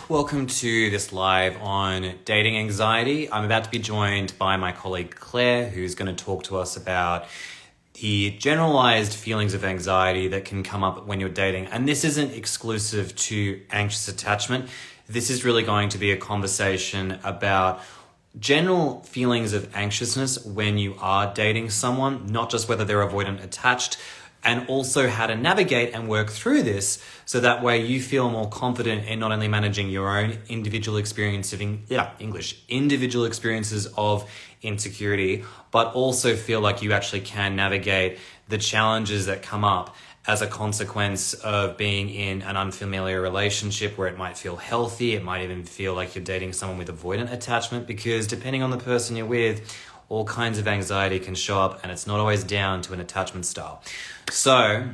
Welcome to this live on dating anxiety. I'm about to be joined by my colleague Claire, who's going to talk to us about the generalized feelings of anxiety that can come up when you're dating. And this isn't exclusive to anxious attachment. This is really going to be a conversation about general feelings of anxiousness when you are dating someone, not just whether they're avoidant attached, and also how to navigate and work through this so that way you feel more confident in not only managing your own individual experience of individual experiences of insecurity, but also feel like you actually can navigate the challenges that come up as a consequence of being in an unfamiliar relationship where it might feel healthy. It might even feel like you're dating someone with avoidant attachment, because depending on the person you're with, all kinds of anxiety can show up, and it's not always down to an attachment style. So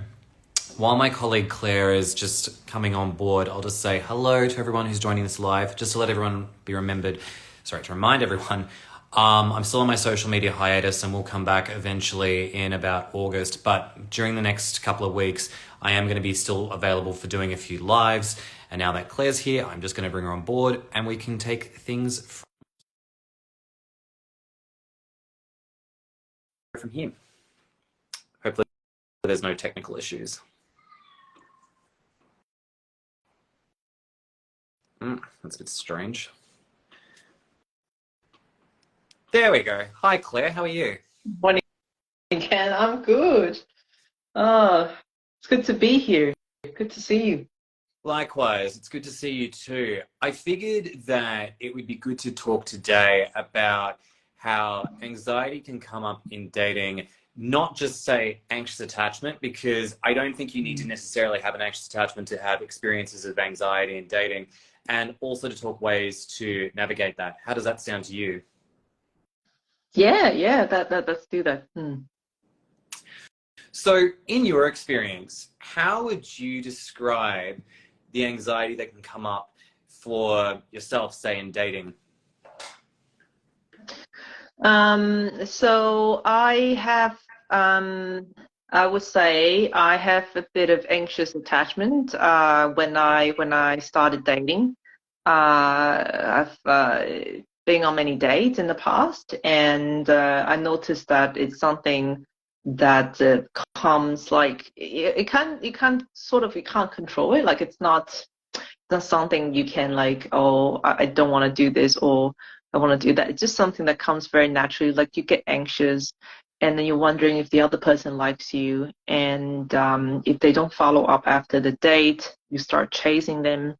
while my colleague Claire is just coming on board, I'll just say hello to everyone who's joining this live, just to let everyone be remembered, to remind everyone, I'm still on my social media hiatus and we'll come back eventually in about August. But during the next couple of weeks, I am going to be still available for doing a few lives. And now that Claire's here, I'm just going to bring her on board and we can take things from here. Hopefully there's no technical issues. That's a bit strange. There we go. Hi, Claire. How are you? Morning, Ken. I'm good. Oh, it's good to be here. Good to see you. Likewise, it's good to see you too. I figured that it would be good to talk today about how anxiety can come up in dating, not just say anxious attachment, because I don't think you need to necessarily have an anxious attachment to have experiences of anxiety in dating, and also to talk ways to navigate that. How does that sound to you? Yeah, let's do that. So in your experience, how would you describe the anxiety that can come up for yourself, say, in dating? So I would say I have a bit of anxious attachment when I started dating. I've been on many dates in the past, and I noticed that it's something that comes like you can't control it. Like it's not something you can like, oh, I don't want to do this, or I want to do that. It's just something that comes very naturally. Like you get anxious and then you're wondering if the other person likes you. And if they don't follow up after the date, you start chasing them.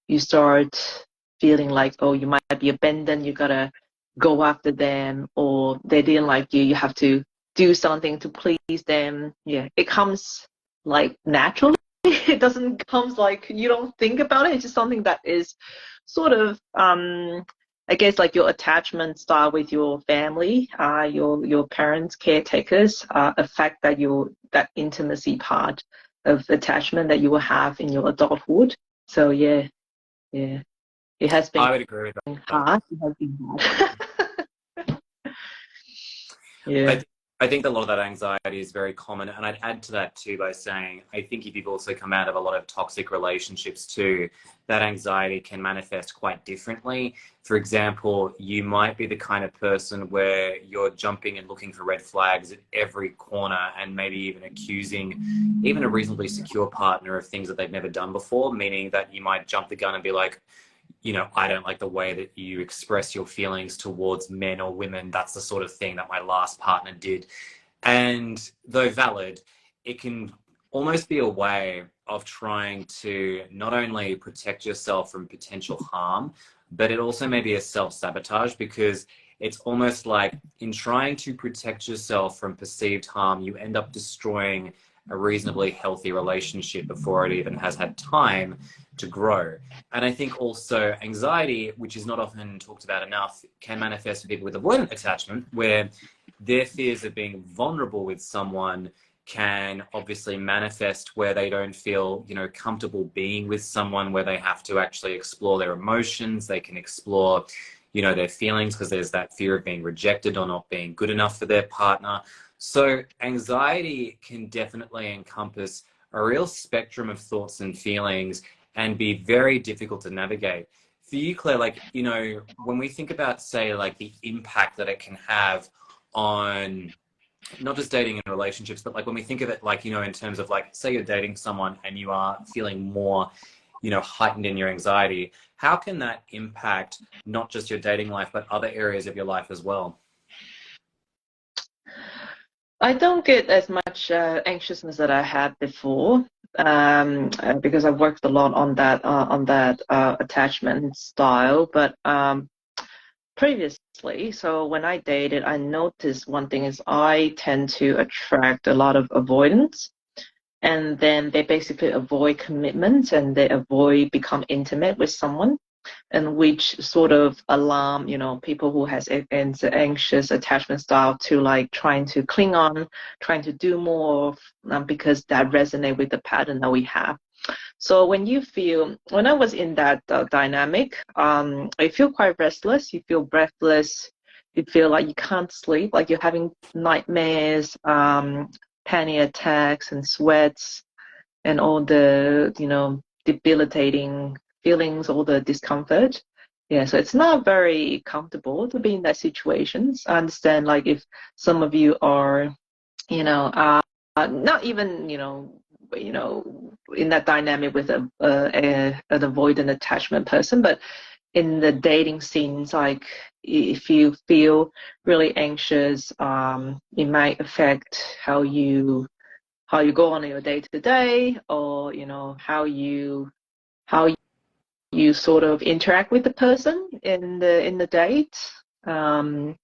You start feeling like, oh, you might be abandoned. You got to go after them, or they didn't like you. You have to do something to please them. Yeah, it comes like naturally. It doesn't comes like you don't think about it. It's just something that is sort of I guess like your attachment style with your family, your parents, caretakers, affect that intimacy part of attachment that you will have in your adulthood. So yeah, it has been I would agree with that. hard. It has been hard. Yeah. I think a lot of that anxiety is very common. And I'd add to that too by saying, I think if you've also come out of a lot of toxic relationships too, that anxiety can manifest quite differently. For example, you might be the kind of person where you're jumping and looking for red flags at every corner, and maybe even accusing even a reasonably secure partner of things that they've never done before, meaning that you might jump the gun and be like, I don't like the way that you express your feelings towards men or women. That's the sort of thing that my last partner did. And though valid, it can almost be a way of trying to not only protect yourself from potential harm, but it also may be a self-sabotage, because it's almost like in trying to protect yourself from perceived harm, you end up destroying a reasonably healthy relationship before it even has had time to grow. And I think also anxiety, which is not often talked about enough, can manifest for people with avoidant attachment, where their fears of being vulnerable with someone can obviously manifest where they don't feel, comfortable being with someone, where they have to actually explore their emotions. They can explore, their feelings, because there's that fear of being rejected or not being good enough for their partner. So anxiety can definitely encompass a real spectrum of thoughts and feelings. and be very difficult to navigate. For you, Claire, like, when we think about, say, like the impact that it can have on not just dating and relationships, but like when we think of it, like, in terms of like, say you're dating someone and you are feeling more, heightened in your anxiety, how can that impact not just your dating life, but other areas of your life as well? I don't get as much anxiousness that I had before, because I've worked a lot on that attachment style. But previously, so when I dated, I noticed one thing is I tend to attract a lot of avoidance, and then they basically avoid commitment and they avoid become intimate with someone, and which sort of alarm, people who has an anxious attachment style to like trying to cling on, trying to do more, because that resonate with the pattern that we have. So when I was in that dynamic, I feel quite restless. You feel breathless. You feel like you can't sleep, like you're having nightmares, panic attacks, and sweats, and all the debilitating feelings, all the discomfort. Yeah, so it's not very comfortable to be in that situations. I understand, like if some of you are, not even in that dynamic with an avoidant attachment person, but in the dating scenes, like if you feel really anxious, it might affect how you go on your day to day, or how you sort of interact with the person in the date. Um,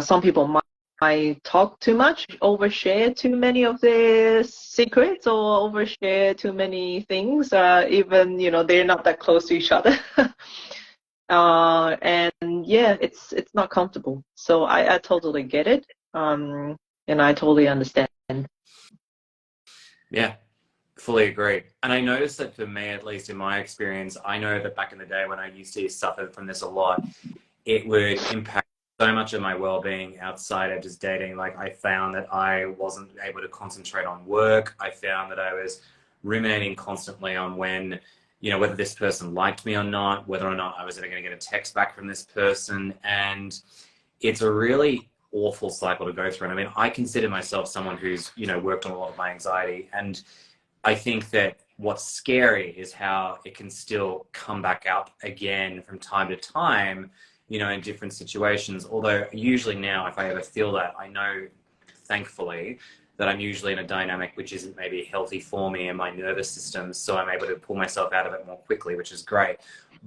some people might talk too much, overshare too many of their secrets, or overshare too many things. Even they're not that close to each other. And yeah, it's not comfortable. So I totally get it, and I totally understand. Yeah, fully agree. And I noticed that for me, at least in my experience, I know that back in the day when I used to suffer from this a lot, it would impact so much of my well-being outside of just dating. Like I found that I wasn't able to concentrate on work. I found that I was ruminating constantly on whether this person liked me or not, whether or not I was ever going to get a text back from this person. And it's a really awful cycle to go through. And I mean, I consider myself someone who's, worked on a lot of my anxiety. And I think that what's scary is how it can still come back up again from time to time, in different situations. Although usually now, if I ever feel that, I know, thankfully, that I'm usually in a dynamic which isn't maybe healthy for me and my nervous system. So I'm able to pull myself out of it more quickly, which is great.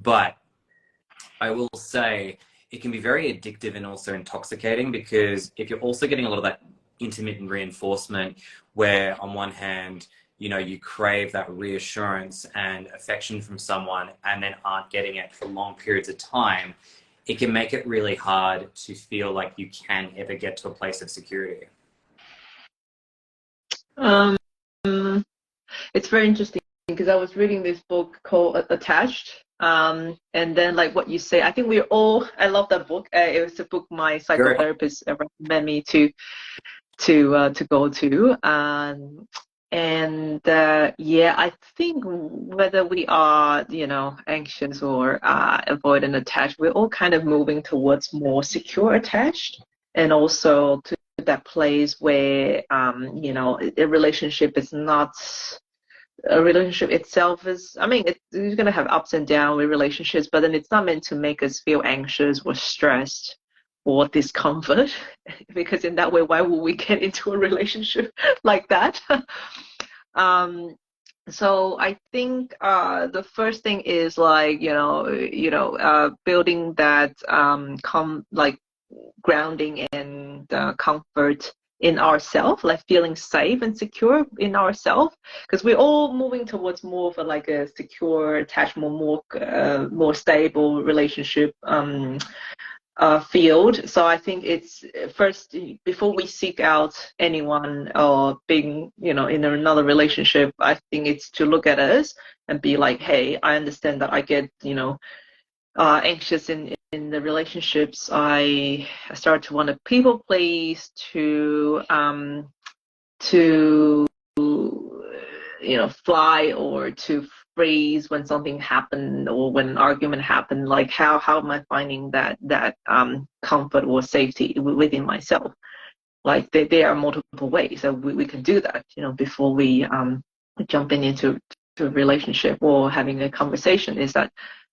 But I will say it can be very addictive and also intoxicating, because if you're also getting a lot of that intermittent reinforcement where on one hand, you crave that reassurance and affection from someone and then aren't getting it for long periods of time, it can make it really hard to feel like you can ever get to a place of security. Um, it's very interesting because I was reading this book called Attached. And then like what you say, I think I love that book. It was a book my Very hard. psychotherapist recommended me to go to. And yeah, I think whether we are, anxious or avoidant attached, we're all kind of moving towards more secure attached, and also to that place where, a relationship is not a relationship itself is, I mean, you're going to have ups and downs with relationships, but then it's not meant to make us feel anxious or stressed or discomfort, because in that way, why would we get into a relationship like that? um, so I think the first thing is like, building that like grounding and comfort in ourselves, like feeling safe and secure in ourselves, because we're all moving towards more of like a secure attachment, more stable relationship field. So I think it's first, before we seek out anyone or being, in another relationship, I think it's to look at us and be like, hey, I understand that I get, anxious in the relationships. I start to want to people please, to fly, or to freeze when something happened or when an argument happened. Like how am I finding that comfort or safety within myself? Like there are multiple ways that we can do that, before we jumping into to a relationship or having a conversation. Is that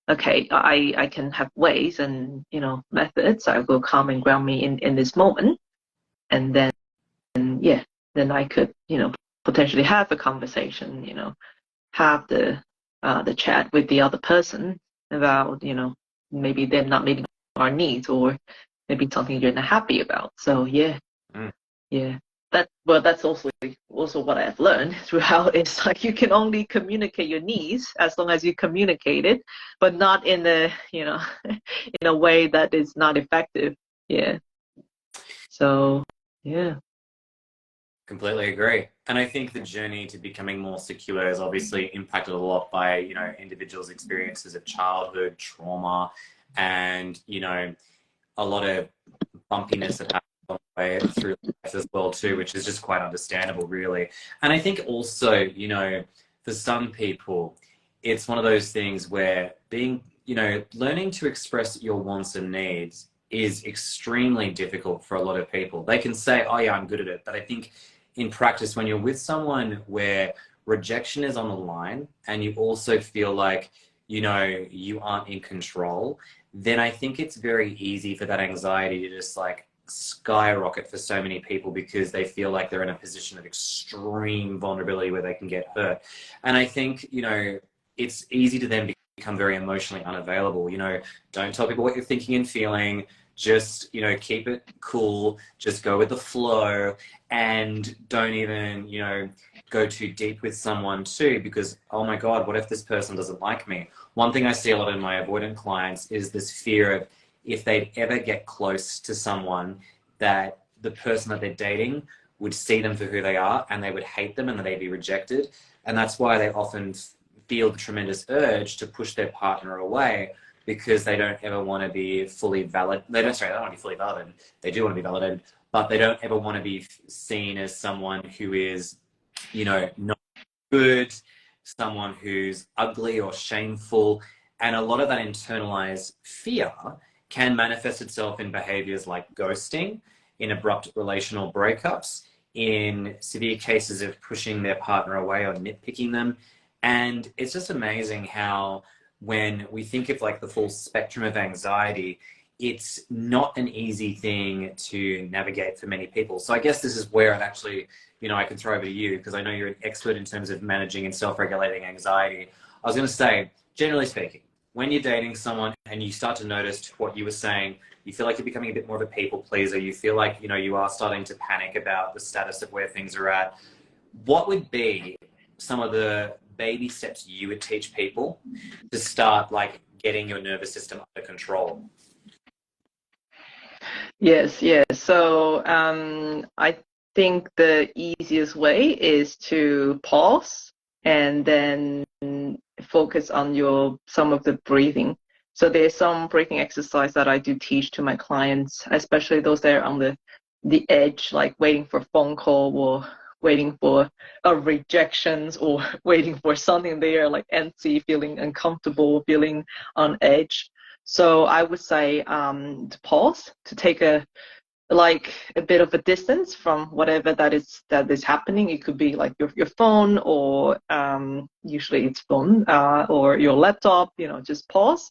okay? I can have ways and methods that will calm and ground me in this moment, and then yeah, then I could potentially have a conversation, have the chat with the other person about maybe them not meeting our needs, or maybe something you're not happy about. So yeah. Mm. Yeah, that's also what I've learned throughout. It's like you can only communicate your needs as long as you communicate it, but not in a in a way that is not effective. Yeah. So yeah. Completely agree. And I think the journey to becoming more secure is obviously impacted a lot by, individuals' experiences of childhood trauma and, a lot of bumpiness that happens on the way through life as well too, which is just quite understandable really. And I think also, for some people, it's one of those things where being, learning to express your wants and needs is extremely difficult for a lot of people. They can say, oh yeah, I'm good at it. But I think in practice, when you're with someone where rejection is on the line and you also feel like, you aren't in control, then I think it's very easy for that anxiety to just like skyrocket for so many people because they feel like they're in a position of extreme vulnerability where they can get hurt. And I think, it's easy to then become very emotionally unavailable. Don't tell people what you're thinking and feeling. Just, keep it cool. Just go with the flow and don't even, go too deep with someone too, because, oh my God, what if this person doesn't like me? One thing I see a lot in my avoidant clients is this fear of if they'd ever get close to someone, that the person that they're dating would see them for who they are and they would hate them and that they'd be rejected. And that's why they often feel the tremendous urge to push their partner away, because they don't ever want to be fully valid. They don't want to be fully validated. They do want to be validated, but they don't ever want to be seen as someone who is, not good, someone who's ugly or shameful. And a lot of that internalized fear can manifest itself in behaviors like ghosting, in abrupt relational breakups, in severe cases of pushing their partner away or nitpicking them. And it's just amazing how when we think of like the full spectrum of anxiety, it's not an easy thing to navigate for many people. So I guess this is where I'd actually, I can throw over to you, because I know you're an expert in terms of managing and self-regulating anxiety. I was going to say, generally speaking, when you're dating someone and you start to notice what you were saying, you feel like you're becoming a bit more of a people pleaser, you feel like, you are starting to panic about the status of where things are at. What would be some of the baby steps you would teach people to start like getting your nervous system under control? Yes, yes. So I think the easiest way is to pause and then focus on some of the breathing. So there's some breathing exercise that I do teach to my clients, especially those that are on the edge, like waiting for a phone call or waiting for a rejections or waiting for something there, like antsy, feeling uncomfortable, feeling on edge. So I would say to pause, to take a bit of a distance from whatever that is happening. It could be like your phone, or usually it's phone, or your laptop. Just pause,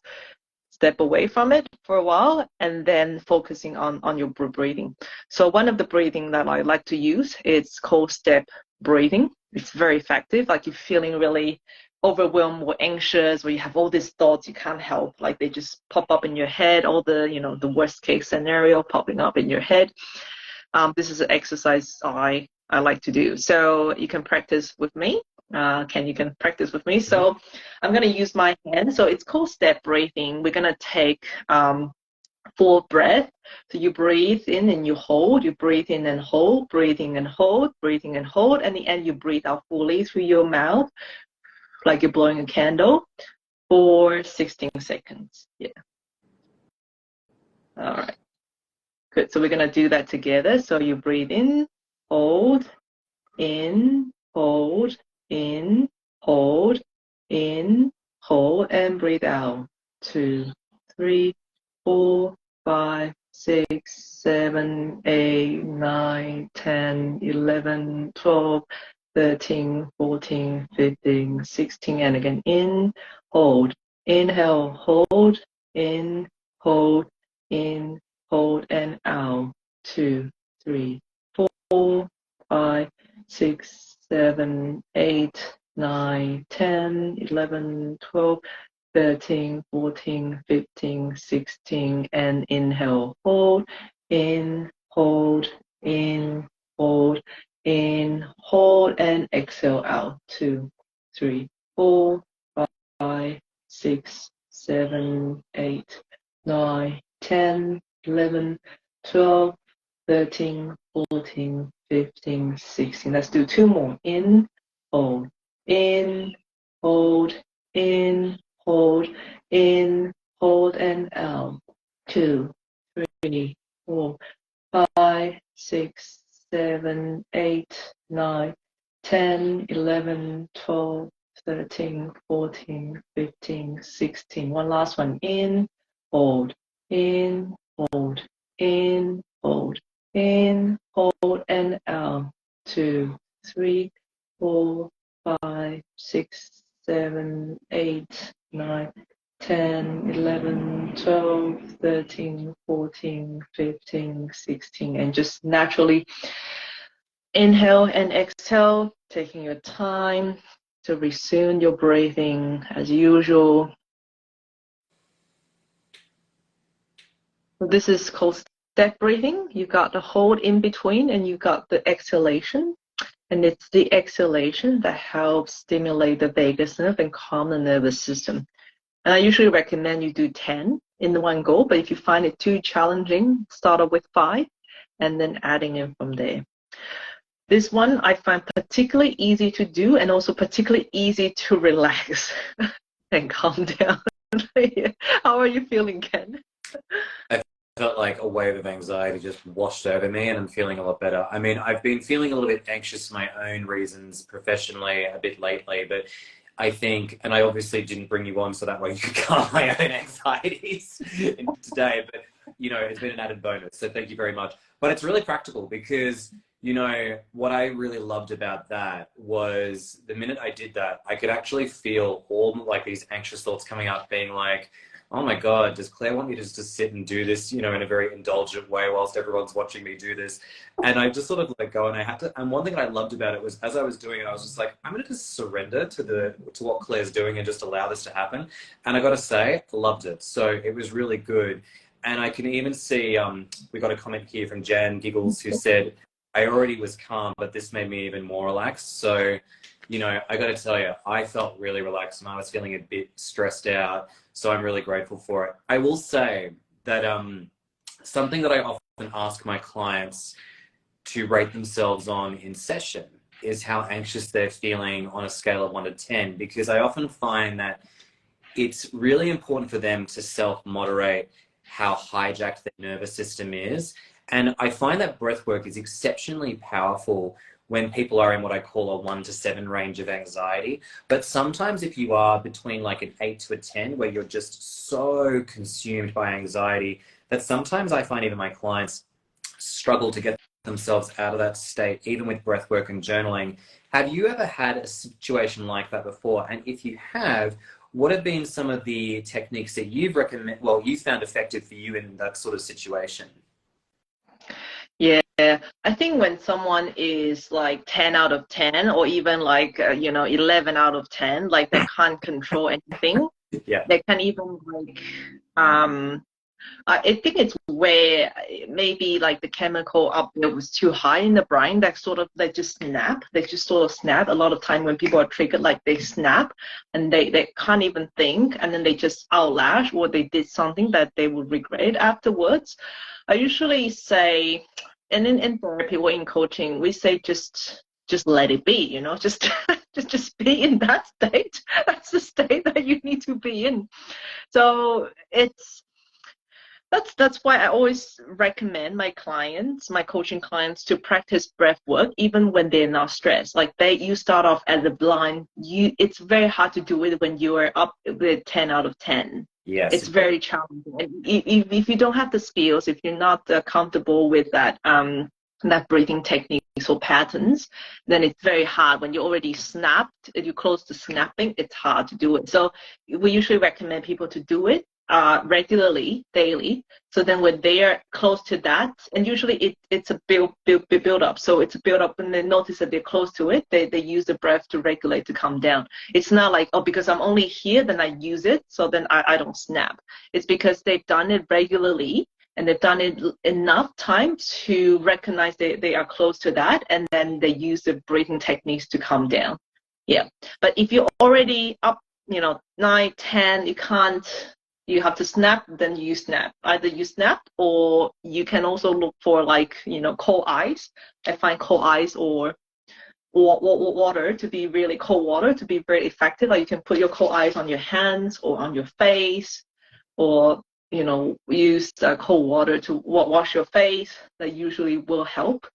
step away from it for a while, and then focusing on your breathing. So one of the breathing that I like to use, it's called step breathing. It's very effective. Like you're feeling really overwhelmed or anxious, or you have all these thoughts you can't help, like they just pop up in your head, all the worst case scenario popping up in your head. This is an exercise I like to do. So you can practice with me. You can practice with me. So I'm going to use my hand. So it's called step breathing. We're going to take 4 breath. So you breathe in and you hold, you breathe in and hold, breathing and hold, breathing and hold. And the end, you breathe out fully through your mouth, like you're blowing a candle, for 16 seconds. Yeah. All right. Good. So we're going to do that together. So you breathe in, hold, in, hold, in, hold, and breathe out. 2, 3, 4, 5, 6, 7, 8, 9, 10, 11, 12, 13, 14, 15, 16, and again in, hold, inhale, hold, in, hold, and out. 2, 3, 4, 5, 6, 7, 8, 9, 10, 11, 12, 13, 14, 15, 16, and inhale, hold, in, hold, in, hold, in, hold, and exhale out. 2, 3, 4, 5, 6, 7, 8, 9, 10, 11, 12, 13, 14, 15, 16. Let's do 2 more. In, hold, in, hold, in, hold, in, hold, and out. 2, 3, 4, 5, 6, 7, 8, 9, 10, 11, 12, 13, 14, 15, 16. One last one. In, hold, in, hold, in, hold, in, hold, and out. 2, 3, 4, 5, 6, 7, 8, 9, 10, 11, 12, 13, 14, 15, 16. And just naturally inhale and exhale, taking your time to resume your breathing as usual. So this is called step breathing. You got the hold in between and you got the exhalation. And it's the exhalation that helps stimulate the vagus nerve and calm the nervous system. And I usually recommend you do 10 in one go, but if you find it too challenging, start off with 5 and then adding in from there. This one I find particularly easy to do and also particularly easy to relax and calm down. How are you feeling, Ken? I felt like a wave of anxiety just washed over me, and I'm feeling a lot better. I mean, I've been feeling a little bit anxious for my own reasons professionally a bit lately, but I think, and I obviously didn't bring you on so that way you could calm my own anxieties today, but it's been an added bonus. So thank you very much. But it's really practical because, what I really loved about that was the minute I did that, I could actually feel all like these anxious thoughts coming up, being like, oh my God, does Claire want me to just sit and do this, in a very indulgent way whilst everyone's watching me do this? And I just sort of let go, and I had to, and one thing that I loved about it was as I was doing it, I was just like, I'm going to just surrender to what Claire's doing and just allow this to happen. And I got to say, loved it. So it was really good. And I can even see, we got a comment here from Jan Giggles who said, I already was calm, but this made me even more relaxed. So, I got to tell you, I felt really relaxed and I was feeling a bit stressed out. So I'm really grateful for it. I will say that something that I often ask my clients to rate themselves on in session is how anxious they're feeling on a scale of 1 to 10, because I often find that it's really important for them to self-moderate how hijacked their nervous system is. And I find that breath work is exceptionally powerful when people are in what I call a 1 to 7 range of anxiety. But sometimes if you are between like an 8 to a 10, where you're just so consumed by anxiety, that sometimes I find even my clients struggle to get themselves out of that state, even with breath work and journaling. Have you ever had a situation like that before? And if you have, what have been some of the techniques that you found effective for you in that sort of situation? Yeah, I think when someone is like 10 out of 10 or even like, 11 out of 10, like they can't control anything. Yeah. They can't even like, I think it's where maybe like the chemical up there was too high in the brain that sort of they just snap. They just sort of snap. A lot of time when people are triggered, like they snap and they can't even think, and then they just outlash or they did something that they would regret afterwards. I usually say, and in therapy or in coaching, we say just let it be, just just be in that state. That's the state that you need to be in. So it's That's why I always recommend my clients, my coaching clients, to practice breath work even when they're not stressed. Like you start off as a blind, it's very hard to do it when you are up with 10 out of 10. Yes. It's very challenging. And if you don't have the skills, if you're not comfortable with that breathing techniques or patterns, then it's very hard. When you already snapped, if you're close to snapping, it's hard to do it. So we usually recommend people to do it regularly, daily. So then when they are close to that, and usually it's a build up. So it's a build up, and they notice that they're close to it. They use the breath to regulate, to calm down. It's not like, oh, because I'm only here, then I use it, so then I don't snap. It's because they've done it regularly, and they've done it enough time to recognize they are close to that, and then they use the breathing techniques to calm down. Yeah. But if you're already up, 9, 10, you have to snap, then you snap. Either you snap, or you can also look for cold ice. I find cold ice or water to be really cold water to be very effective. Like you can put your cold ice on your hands or on your face, or use cold water to wash your face. That usually will help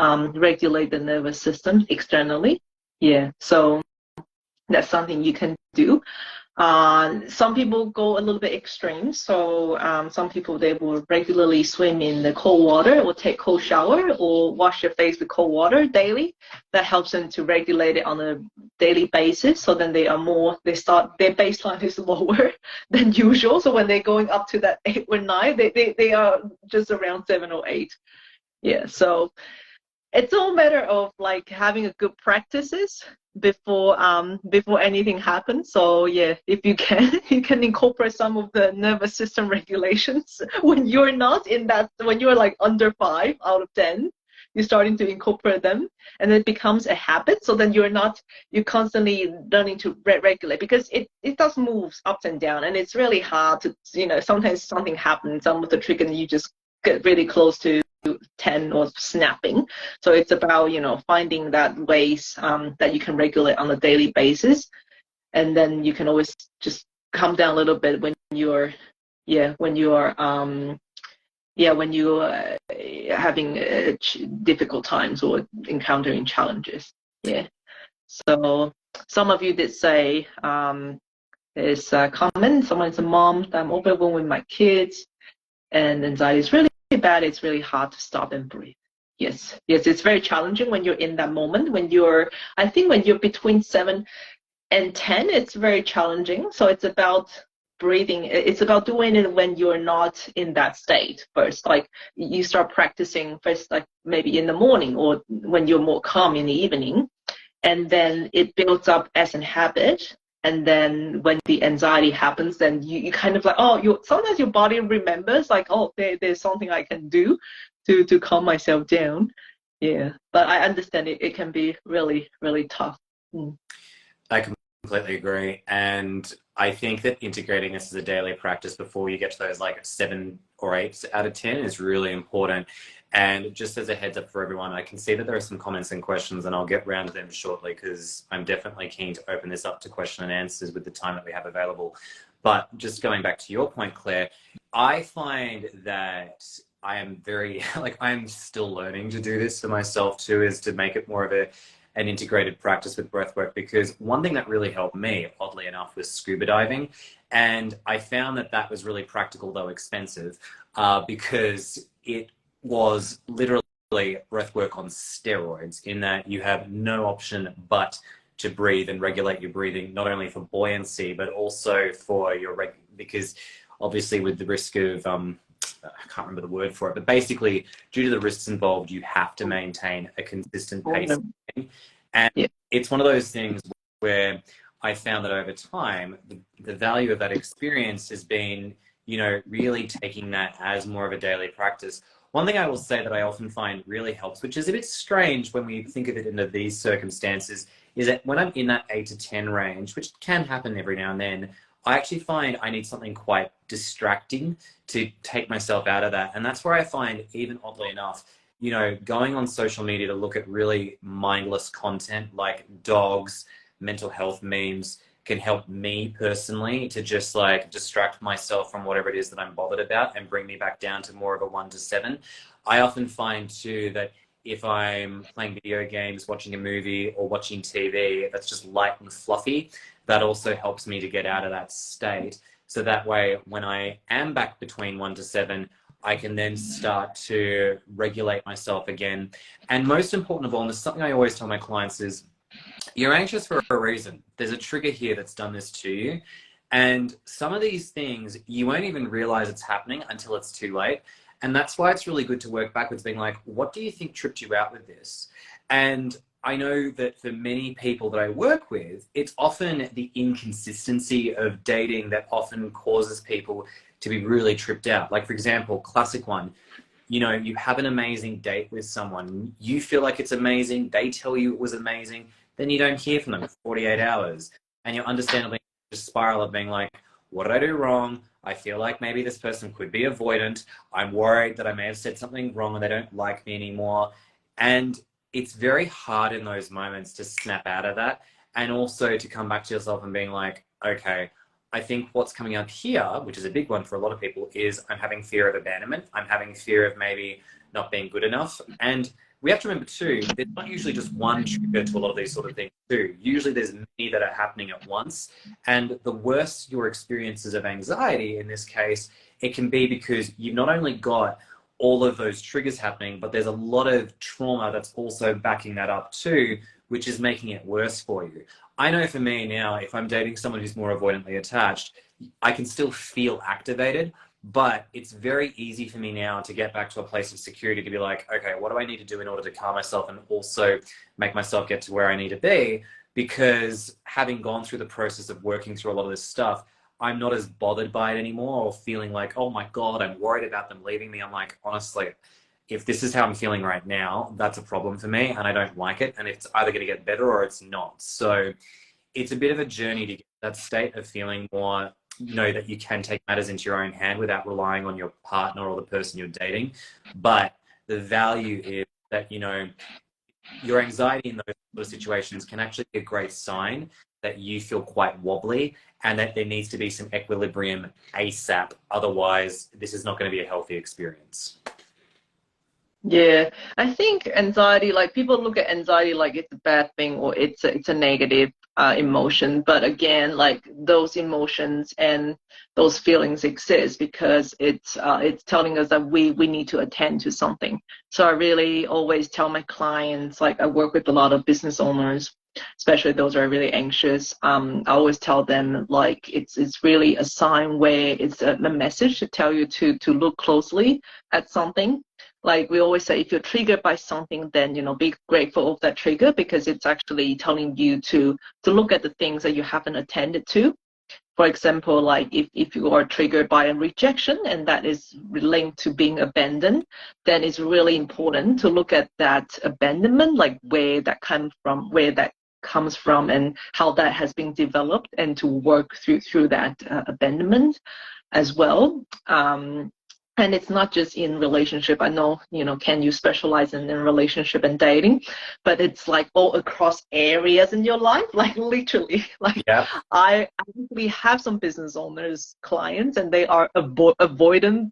regulate the nervous system externally. Yeah, so that's something you can do. Some people go a little bit extreme. So some people, they will regularly swim in the cold water or take cold shower or wash their face with cold water daily. That helps them to regulate it on a daily basis. So then their baseline is lower than usual. So when they're going up to that 8 or 9, they are just around 7 or 8. Yeah. So it's all matter of like having a good practices before anything happens. So yeah, if you can you can incorporate some of the nervous system regulations when you're not in that, when you're like under 5 out of 10, you're starting to incorporate them, and it becomes a habit. So then you're constantly learning to regulate, because it does moves up and down, and it's really hard to, sometimes something happens, some of the trick, and you just get really close to 10 or snapping. So it's about finding that ways that you can regulate on a daily basis, and then you can always just calm down a little bit when you're having difficult times or encountering challenges. Yeah. So some of you did say there's a comment, someone's a mom, that I'm overwhelmed with my kids and anxiety is really bad. It's really hard to stop and breathe. Yes, it's very challenging when you're in that moment. I think when you're between 7 and 10, it's very challenging. So it's about breathing. It's about doing it when you're not in that state first. Like you start practicing first, like maybe in the morning or when you're more calm in the evening, and then it builds up as a habit. And then when the anxiety happens, then you kind of like, sometimes your body remembers like, oh, there's something I can do to calm myself down. Yeah, but I understand it can be really, really tough. I completely agree. And I think that integrating this as a daily practice before you get to those like 7 or 8 out of 10 is really important. And just as a heads up for everyone, I can see that there are some comments and questions, and I'll get around to them shortly because I'm definitely keen to open this up to question and answers with the time that we have available. But just going back to your point, Claire, I find that I am very, I'm still learning to do this for myself too, is to make it more of an integrated practice with breathwork, because one thing that really helped me, oddly enough, was scuba diving. And I found that was really practical, though expensive, because it was literally breathwork on steroids, in that you have no option but to breathe and regulate your breathing, not only for buoyancy, but also for because obviously with the risk of, I can't remember the word for it, but basically due to the risks involved, you have to maintain a consistent pace. And it's one of those things where I found that over time, the value of that experience has been, really taking that as more of a daily practice. One thing I will say that I often find really helps, which is a bit strange when we think of it under these circumstances, is that when I'm in that 8 to 10 range, which can happen every now and then, I actually find I need something quite distracting to take myself out of that. And that's where I find, even oddly enough, going on social media to look at really mindless content like dogs, mental health memes, can help me personally to just like distract myself from whatever it is that I'm bothered about and bring me back down to more of a 1 to 7. I often find too that if I'm playing video games, watching a movie, or watching TV that's just light and fluffy, that also helps me to get out of that state. So that way, when I am back between 1 to 7, I can then start to regulate myself again. And most important of all, and this is something I always tell my clients, is you're anxious for a reason. There's a trigger here that's done this to you. And some of these things, you won't even realize it's happening until it's too late. And that's why it's really good to work backwards, being like, what do you think tripped you out with this? And I know that for many people that I work with, it's often the inconsistency of dating that often causes people to be really tripped out. Like, for example, classic one, you have an amazing date with someone, you feel like it's amazing, they tell you it was amazing, then you don't hear from them for 48 hours. And you're understandably just spiral of being like, what did I do wrong? I feel like maybe this person could be avoidant. I'm worried that I may have said something wrong and they don't like me anymore. And it's very hard in those moments to snap out of that. And also to come back to yourself and being like, okay, I think what's coming up here, which is a big one for a lot of people, is I'm having fear of abandonment. I'm having fear of maybe not being good enough. And we have to remember too, there's not usually just one trigger to a lot of these sort of things too. Usually there's many that are happening at once. And the worse your experiences of anxiety, in this case, it can be because you've not only got all of those triggers happening, but there's a lot of trauma that's also backing that up too, which is making it worse for you. I know for me now, if I'm dating someone who's more avoidantly attached, I can still feel activated, but it's very easy for me now to get back to a place of security to be like, okay, what do I need to do in order to calm myself and also make myself get to where I need to be? Because having gone through the process of working through a lot of this stuff, I'm not as bothered by it anymore or feeling like, oh my God, I'm worried about them leaving me. I'm like, honestly, if this is how I'm feeling right now, that's a problem for me and I don't like it. And it's either going to get better or it's not. So it's a bit of a journey to get that state of feeling more, that you can take matters into your own hand without relying on your partner or the person you're dating. But the value is that, your anxiety in those sort of situations can actually be a great sign that you feel quite wobbly and that there needs to be some equilibrium ASAP. Otherwise, this is not going to be a healthy experience. Yeah, I think anxiety, like people look at anxiety like it's a bad thing or it's a negative emotion. But again, like those emotions and those feelings exist because it's telling us that we need to attend to something. So I really always tell my clients, like I work with a lot of business owners, especially those who are really anxious. I always tell them like it's really a sign where it's a message to tell you to look closely at something. Like we always say, if you're triggered by something, then be grateful of that trigger because it's actually telling you to look at the things that you haven't attended to. For example, like if you are triggered by a rejection and that is linked to being abandoned, then it's really important to look at that abandonment, like where that comes from and how that has been developed, and to work through that abandonment as well. And it's not just in relationship. I know, Ken, you specialize in relationship and dating, but it's like all across areas in your life, like literally. Like Yeah. I actually have some business owners, clients, and they are avoidant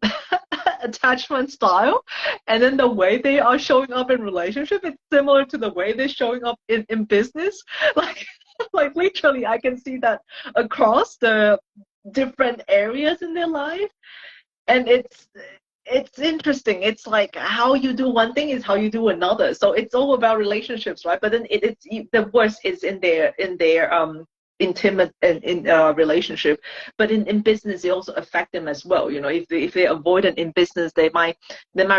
attachment style. And then the way they are showing up in relationship, it's similar to the way they're showing up in business. Like, like literally, I can see that across the different areas in their life. And it's interesting. It's like how you do one thing is how you do another. So it's all about relationships, right? But then it's the worst is in their intimate and in relationship. But in business, it also affect them as well. If they're avoidant in business, they might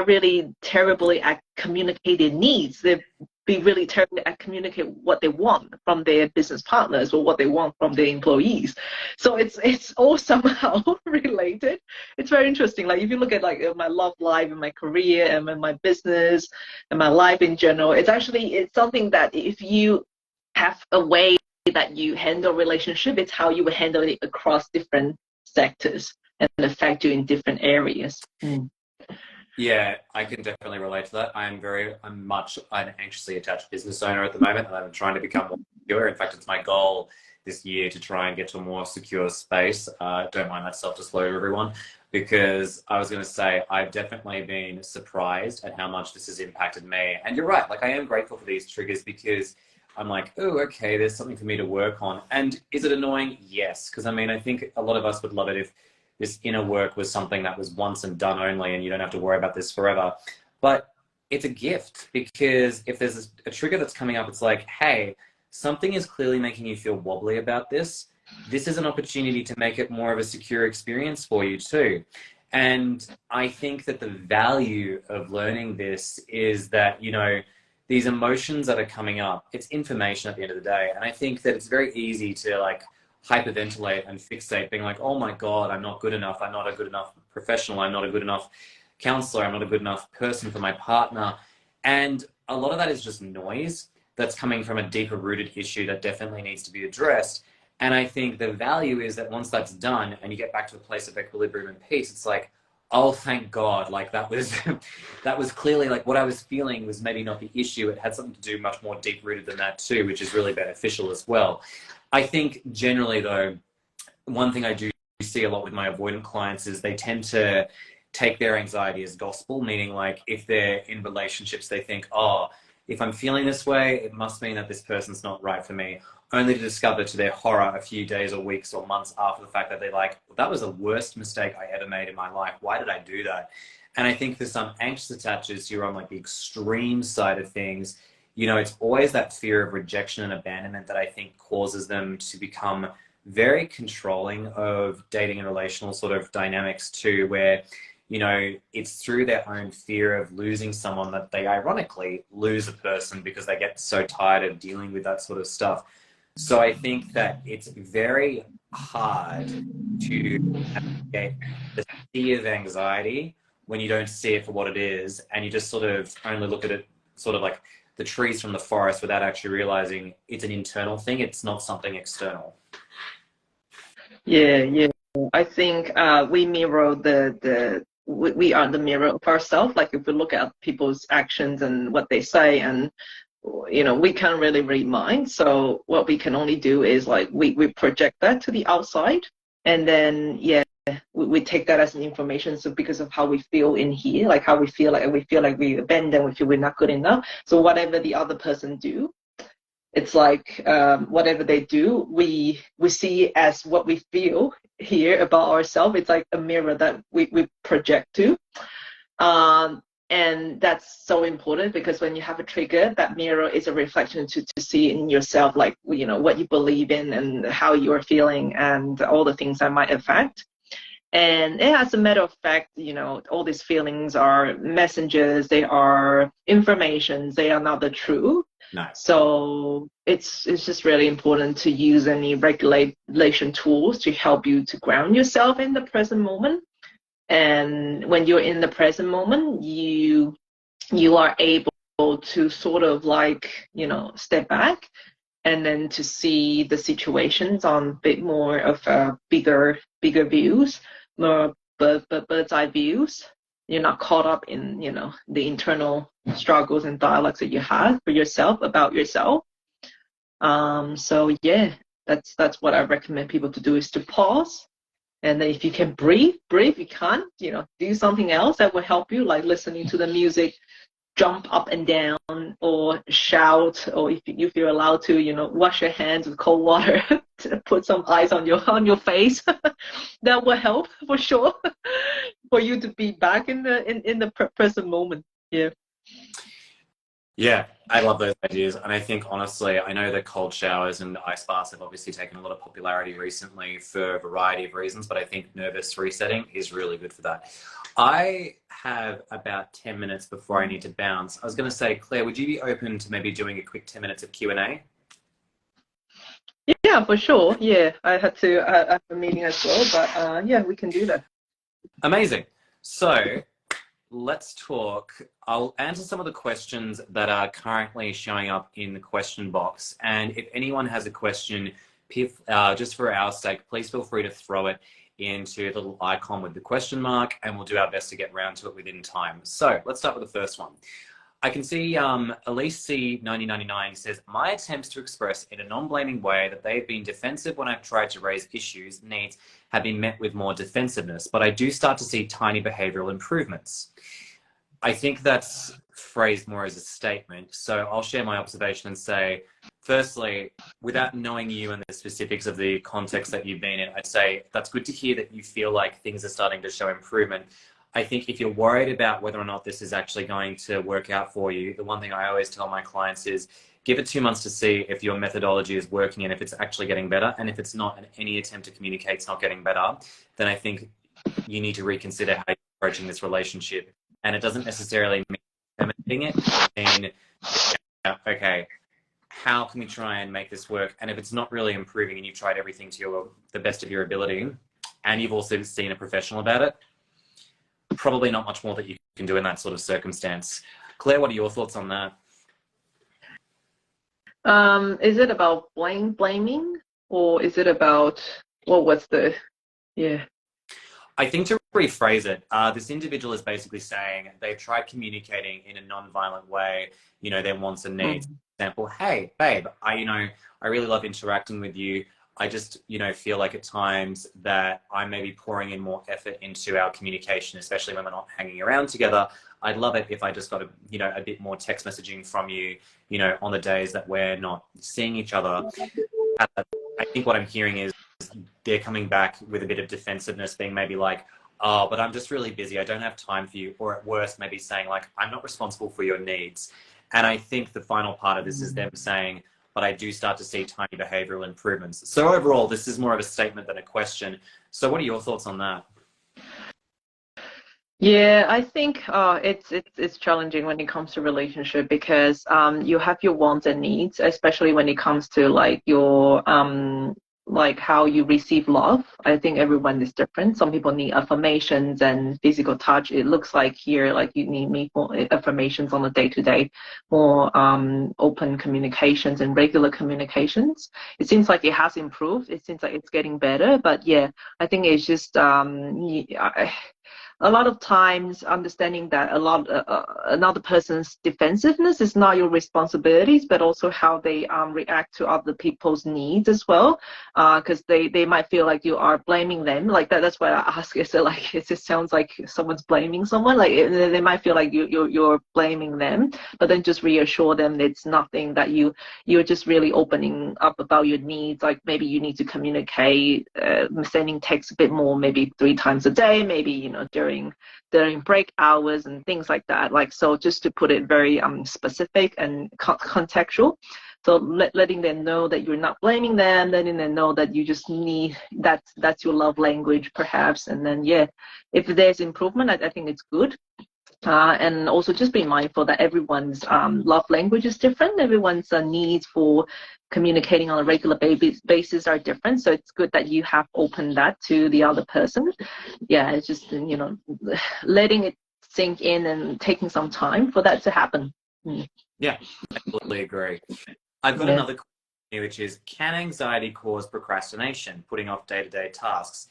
really terribly communicate their needs. They be really terrible at communicate what they want from their business partners or what they want from their employees. So it's all somehow related. It's very interesting. Like if you look at like my love life and my career and my business and my life in general, it's something that if you have a way that you handle relationship, it's how you would handle it across different sectors and affect you in different areas. Yeah, I can definitely relate to that. I'm much an anxiously attached business owner at the moment, and I'm trying to become more secure. In fact, it's my goal this year to try and get to a more secure space. Don't mind that self-disclosure, everyone, because I was going to say I've definitely been surprised at how much this has impacted me. And you're right, like I am grateful for these triggers because I'm like, oh, okay, there's something for me to work on. And is it annoying? Yes, because I mean, I think a lot of us would love it if this inner work was something that was once and done only, and you don't have to worry about this forever. But it's a gift because if there's a trigger that's coming up, it's like, hey, something is clearly making you feel wobbly about this. This is an opportunity to make it more of a secure experience for you too. And I think that the value of learning this is that, you know, these emotions that are coming up, it's information at the end of the day. And I think that it's very easy to like hyperventilate and fixate, being like, oh my God, I'm not good enough. I'm not a good enough professional. I'm not a good enough counselor. I'm not a good enough person for my partner. And a lot of that is just noise that's coming from a deeper rooted issue that definitely needs to be addressed. And I think the value is that once that's done and you get back to a place of equilibrium and peace, it's like, oh, thank God. Like that was, that was clearly like what I was feeling was maybe not the issue. It had something to do much more deep rooted than that too, which is really beneficial as well. I think generally though, one thing I do see a lot with my avoidant clients is they tend to take their anxiety as gospel, meaning like if they're in relationships, they think, oh, if I'm feeling this way, it must mean that this person's not right for me, only to discover to their horror a few days or weeks or months after the fact that they're like, well, that was the worst mistake I ever made in my life. Why did I do that? And I think for some anxious attachers, you're on like the extreme side of things. You know, it's always that fear of rejection and abandonment that I think causes them to become very controlling of dating and relational sort of dynamics too, where, you know, it's through their own fear of losing someone that they ironically lose a person because they get so tired of dealing with that sort of stuff. So I think that it's very hard to navigate the sea of anxiety when you don't see it for what it is and you just sort of only look at it sort of like the trees from the forest without actually realizing it's an internal thing. It's not something external. Yeah, yeah. I think we mirror we are the mirror of ourselves. Like if we look at people's actions and what they say, and you know, we can't really read minds. So what we can only do is like we project that to the outside, and then yeah, we take that as an information. So because of how we feel in here, like how we feel like we abandoned, we feel we're not good enough. So whatever the other person do, it's like whatever they do, we see as what we feel here about ourselves. It's like a mirror that we project to. And that's so important because when you have a trigger, that mirror is a reflection to see in yourself, like, you know, what you believe in and how you're feeling and all the things that might affect. And as a matter of fact, you know, all these feelings are messengers, they are informations, they are not the truth. No. So it's just really important to use any regulation tools to help you to ground yourself in the present moment. And when you're in the present moment, you are able to sort of like, you know, step back and then to see the situations on a bit more of a bigger views, more bird's eye views. You're not caught up in, you know, the internal struggles and dialogues that you have for yourself about yourself. So yeah, that's what I recommend people to do, is to pause. And then if you can breathe. If you can't, you know, do something else that will help you, like listening to the music, jump up and down, or shout, or if you're allowed to, you know, wash your hands with cold water, to put some ice on your face. That will help for sure, for you to be back in the present moment. Yeah. Yeah, I love those ideas. And I think, honestly, I know that cold showers and ice baths have obviously taken a lot of popularity recently for a variety of reasons, but I think nervous resetting is really good for that. I have about 10 minutes before I need to bounce. I was going to say, Claire, would you be open to maybe doing a quick 10 minutes of Q&A? Yeah, for sure. Yeah, I have a meeting as well, but yeah, we can do that. Amazing. So let's talk. I'll answer some of the questions that are currently showing up in the question box. And if anyone has a question, just for our sake, please feel free to throw it into the little icon with the question mark, and we'll do our best to get around to it within time. So let's start with the first one. I can see Elise C 9099 says, my attempts to express in a non-blaming way that they've been defensive when I've tried to raise issues, needs, have been met with more defensiveness, but I do start to see tiny behavioral improvements. I think that's phrased more as a statement. So I'll share my observation and say, firstly, without knowing you and the specifics of the context that you've been in, I'd say that's good to hear that you feel like things are starting to show improvement. I think if you're worried about whether or not this is actually going to work out for you, the one thing I always tell my clients is give it 2 months to see if your methodology is working and if it's actually getting better. And if it's not, and any attempt to communicate is not getting better, then I think you need to reconsider how you're approaching this relationship. And it doesn't necessarily mean terminating it. I mean, okay, how can we try and make this work? And if it's not really improving and you've tried everything to the best of your ability, and you've also seen a professional about it, probably not much more that you can do in that sort of circumstance. Claire, what are your thoughts on that? Is it about blaming, or is it about what was the, yeah. I think to rephrase it, this individual is basically saying they've tried communicating in a non-violent way, their wants and needs. For example, hey, babe, I really love interacting with you. I just, feel like at times that I may be pouring in more effort into our communication, especially when we're not hanging around together. I'd love it if I just got a bit more text messaging from you, on the days that we're not seeing each other. I think what I'm hearing is they're coming back with a bit of defensiveness, being maybe like, oh, but I'm just really busy. I don't have time for you. Or at worst, maybe saying like, I'm not responsible for your needs. And I think the final part of this is them saying, but I do start to see tiny behavioral improvements. So overall, this is more of a statement than a question. So what are your thoughts on that? Yeah, I think it's challenging when it comes to relationship because you have your wants and needs, especially when it comes to like your like how you receive love. I think everyone is different. Some people need affirmations and physical touch. It looks like here like you need more affirmations on a day-to-day, more open communications and regular communications. It seems like it has improved. It seems like it's getting better, but yeah, I think it's just a lot of times understanding that another person's defensiveness is not your responsibilities, but also how they react to other people's needs as well, because they might feel like you are blaming them like that. That's why I ask, is it like it just sounds like someone's blaming someone, like they might feel like you're blaming them, but then just reassure them it's nothing, that you're just really opening up about your needs. Like maybe you need to communicate, sending texts a bit more, maybe 3 times a day, maybe during break hours and things like that. Like, so just to put it very specific and contextual. So letting them know that you're not blaming them, letting them know that you just need that's your love language perhaps. And then yeah, if there's improvement, I think it's good. And also just be mindful that everyone's love language is different. Everyone's needs for communicating on a regular basis are different. So it's good that you have opened that to the other person. Yeah, it's just, letting it sink in and taking some time for that to happen. Yeah, I completely agree. I've got Yeah. another question here, which is, can anxiety cause procrastination, putting off day-to-day tasks?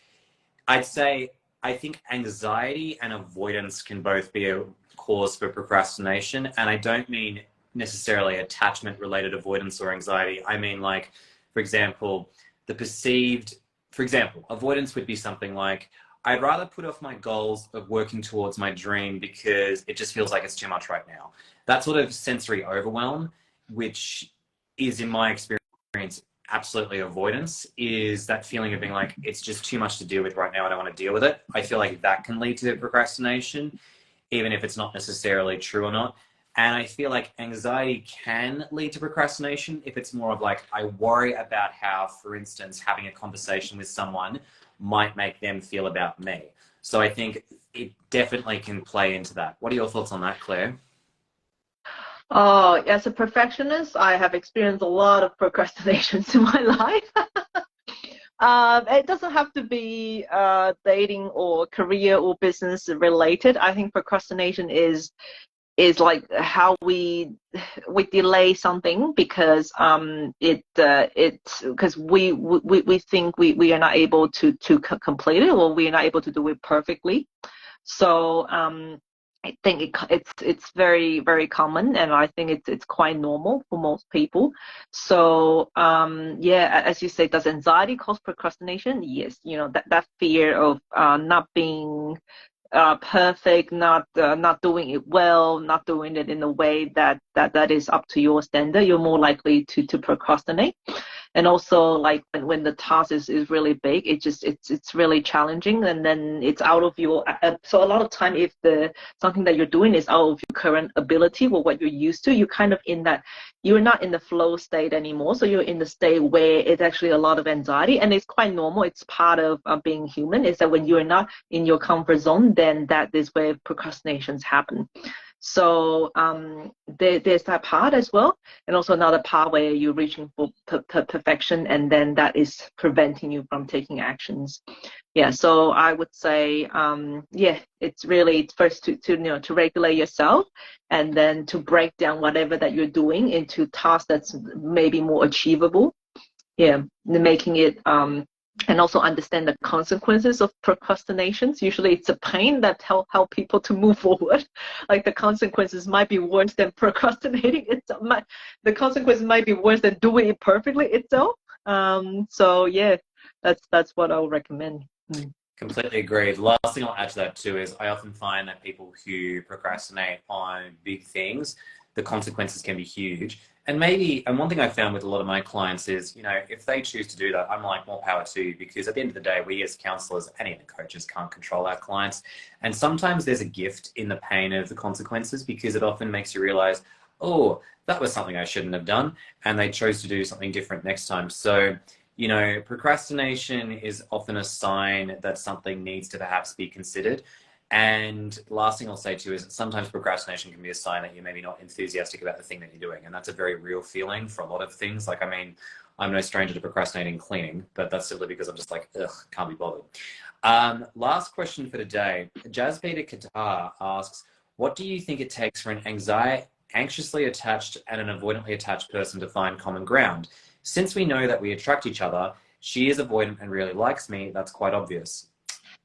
I'd say I think anxiety and avoidance can both be a cause for procrastination. And I don't mean necessarily attachment related avoidance or anxiety. I mean, like, for example, avoidance would be something like, I'd rather put off my goals of working towards my dream because it just feels like it's too much right now. That sort of sensory overwhelm, which is in my experience absolutely avoidance, is that feeling of being like, it's just too much to deal with right now. I don't want to deal with it. I feel like that can lead to procrastination, even if it's not necessarily true or not. And I feel like anxiety can lead to procrastination if it's more of like, I worry about how, for instance, having a conversation with someone might make them feel about me. So I think it definitely can play into that. What are your thoughts on that, Claire? Oh, as a perfectionist, I have experienced a lot of procrastinations in my life. It doesn't have to be dating or career or business related. I think procrastination is like how we delay something because because we think we are not able to complete it, or we are not able to do it perfectly. So I think it's very very common, and I think it's quite normal for most people. So yeah, as you say, does anxiety cause procrastination? Yes, that fear of not being perfect, not doing it well, not doing it in a way that is up to your standard, you're more likely to procrastinate. And also, like when the task is really big, it's really challenging, and then it's out of your so a lot of time, if the something that you're doing is out of your current ability or what you're used to, you kind of in that, you're not in the flow state anymore, so you're in the state where it's actually a lot of anxiety, and it's quite normal. It's part of being human, is that when you're not in your comfort zone, then that is where procrastinations happen. So there's that part as well, and also another part where you're reaching for perfection, and then that is preventing you from taking actions. Yeah, so I would say, yeah, it's really first to regulate yourself, and then to break down whatever that you're doing into tasks that's maybe more achievable. Yeah, making it and also understand the consequences of procrastinations. Usually it's a pain that help people to move forward. Like the consequences might be worse than procrastinating itself. The consequences might be worse than doing it perfectly itself. So yeah, that's what I would recommend. Mm. Completely agreed. Last thing I'll add to that too is I often find that people who procrastinate on big things, the consequences can be huge. And one thing I found with a lot of my clients is, if they choose to do that, I'm like, more power to you, because at the end of the day, we as counselors and even coaches can't control our clients. And sometimes there's a gift in the pain of the consequences, because it often makes you realize, oh, that was something I shouldn't have done. And they chose to do something different next time. So, procrastination is often a sign that something needs to perhaps be considered. And last thing I'll say too is that sometimes procrastination can be a sign that you're maybe not enthusiastic about the thing that you're doing. And that's a very real feeling for a lot of things. Like, I mean, I'm no stranger to procrastinating cleaning, but that's simply because I'm just like, ugh, can't be bothered. Last question for today. Jazz Peter Qatar asks, what do you think it takes for an anxiously attached and an avoidantly attached person to find common ground? Since we know that we attract each other, she is avoidant and really likes me. That's quite obvious.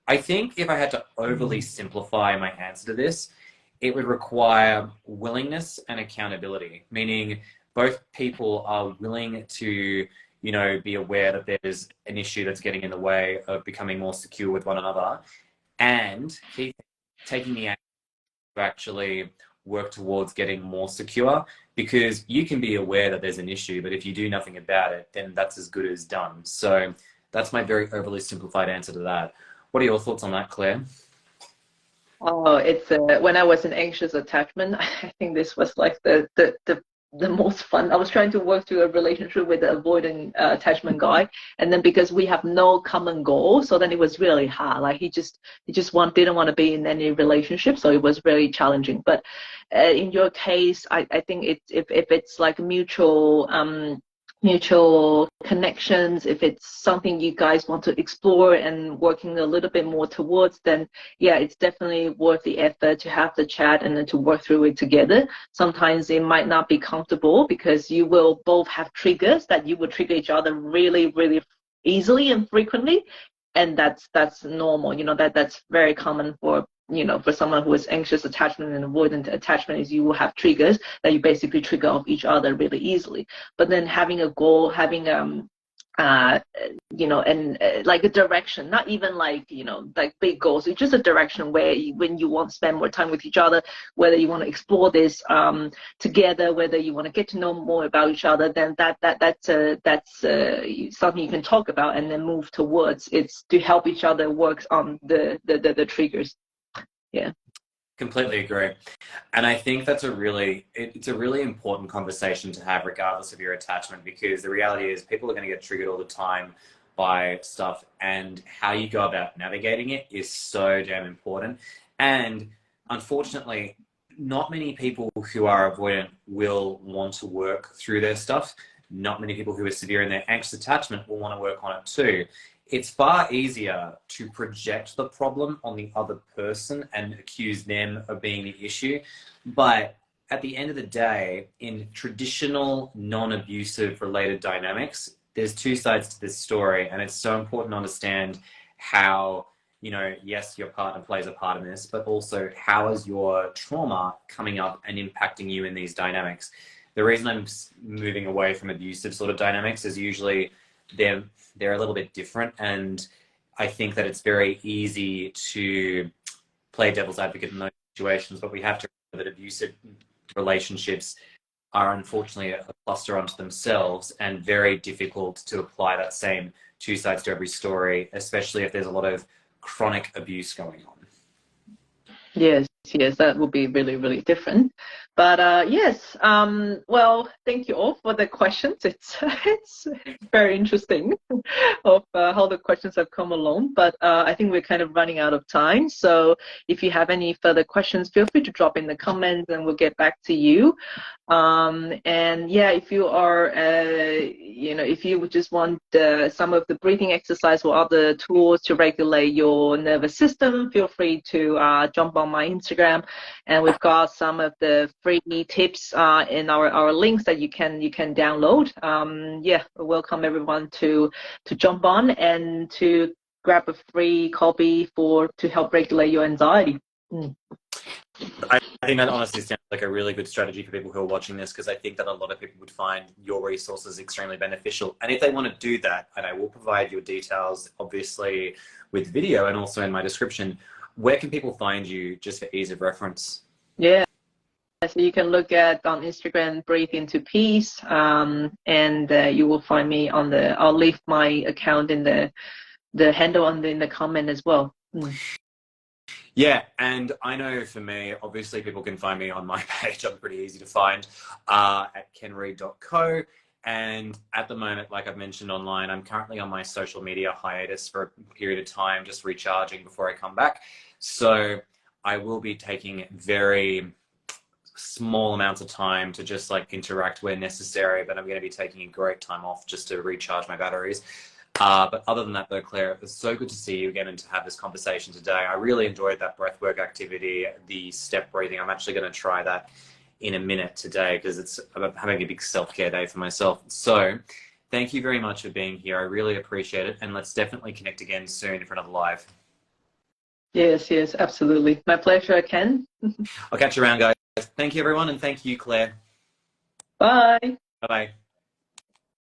I think if I had to overly simplify my answer to this, it would require willingness and accountability, meaning both people are willing to, be aware that there's an issue that's getting in the way of becoming more secure with one another, and keep taking the action to actually work towards getting more secure, because you can be aware that there's an issue, but if you do nothing about it, then that's as good as done. So that's my very overly simplified answer to that. What are your thoughts on that, Claire? Oh, it's when I was in anxious attachment, I think this was like the most fun. I was trying to work through a relationship with the avoidant attachment guy, and then because we have no common goal, so then it was really hard. Like he just didn't want to be in any relationship, so it was very challenging. But in your case, I think it's if it's like mutual connections, if it's something you guys want to explore and working a little bit more towards, then yeah, it's definitely worth the effort to have the chat and then to work through it together. Sometimes it might not be comfortable because you will both have triggers that you will trigger each other really, really easily and frequently. And that's normal. That's very common for someone who is anxious attachment and avoidant attachment, is you will have triggers that you basically trigger off each other really easily. But then having a goal, having uh and like a direction, not even like big goals, it's just a direction where when you want to spend more time with each other, whether you want to explore this together, whether you want to get to know more about each other, then that's something you can talk about and then move towards. It's to help each other work on the triggers. Yeah. Completely agree. And I think it's a really important conversation to have regardless of your attachment, because the reality is people are going to get triggered all the time by stuff, and how you go about navigating it is so damn important. And unfortunately, not many people who are avoidant will want to work through their stuff. Not many people who are severe in their anxious attachment will want to work on it too. It's far easier to project the problem on the other person and accuse them of being the issue. But at the end of the day, in traditional non-abusive related dynamics, there's two sides to this story, and it's so important to understand how you know, yes, your partner plays a part in this, but also how is your trauma coming up and impacting you in these dynamics? The reason I'm moving away from abusive sort of dynamics is usually they're they're a little bit different, and I think that it's very easy to play devil's advocate in those situations, but we have to remember that abusive relationships are unfortunately a cluster unto themselves and very difficult to apply that same two sides to every story, especially if there's a lot of chronic abuse going on. Yes, yes, that would be really, really different. But yes, well, thank you all for the questions. It's very interesting of how the questions have come along. But I think we're kind of running out of time. So if you have any further questions, feel free to drop in the comments, and we'll get back to you. And yeah, if you are, if you just want some of the breathing exercise or other tools to regulate your nervous system, feel free to jump on my Instagram, and we've got some of the free tips in our links that you can download. Yeah, welcome everyone to jump on and to grab a free copy to help regulate your anxiety. I think that honestly sounds like a really good strategy for people who are watching this, because I think that a lot of people would find your resources extremely beneficial. And if they want to do that, and I will provide your details, obviously, with video and also in my description, where can people find you just for ease of reference? Yeah. So you can look at on Instagram, Breathe Into Peace, and you will find me on I'll leave my account in the handle in the comment as well. Yeah, and I know for me, obviously people can find me on my page. I'm pretty easy to find at kenreed.co. And at the moment, like I've mentioned online, I'm currently on my social media hiatus for a period of time, just recharging before I come back. So I will be taking very small amounts of time to just like interact where necessary, but I'm going to be taking a great time off just to recharge my batteries. But other than that, though, Claire, it was so good to see you again and to have this conversation today. I really enjoyed that breathwork activity, the step breathing. I'm actually going to try that in a minute today because I'm having a big self-care day for myself. So thank you very much for being here. I really appreciate it. And let's definitely connect again soon for another live. Yes, yes, absolutely. My pleasure, Ken. I'll catch you around, guys. Thank you, everyone. And thank you, Claire. Bye. Bye-bye.